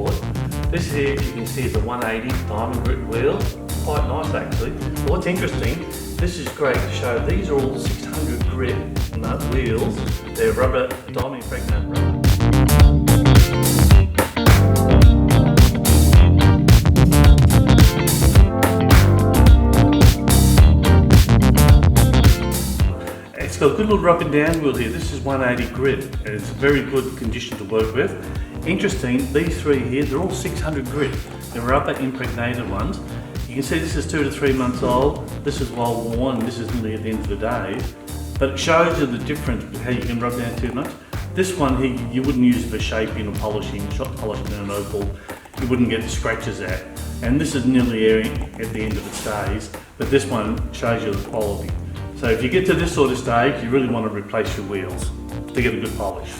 bought. This here, you can see, is a 180 diamond grit wheel. Quite nice actually. But what's interesting, this is great to show, these are all 600 grit wheels. They're rubber, diamond impregnated rubber. It's got a good little rub and down wheel here. This is 180 grit and it's a very good condition to work with. Interesting, these three here, they're all 600 grit. They're rubber impregnated ones. You can see this is 2 to 3 months old. This is well worn, this is nearly at the end of the day. But it shows you the difference with how you can rub down too much. This one here, you wouldn't use for shaping or polishing, shot polishing in an opal. You wouldn't get the scratches out. And this is nearly airing at the end of its days, but this one shows you the quality. So if you get to this sort of stage, you really want to replace your wheels to get a good polish.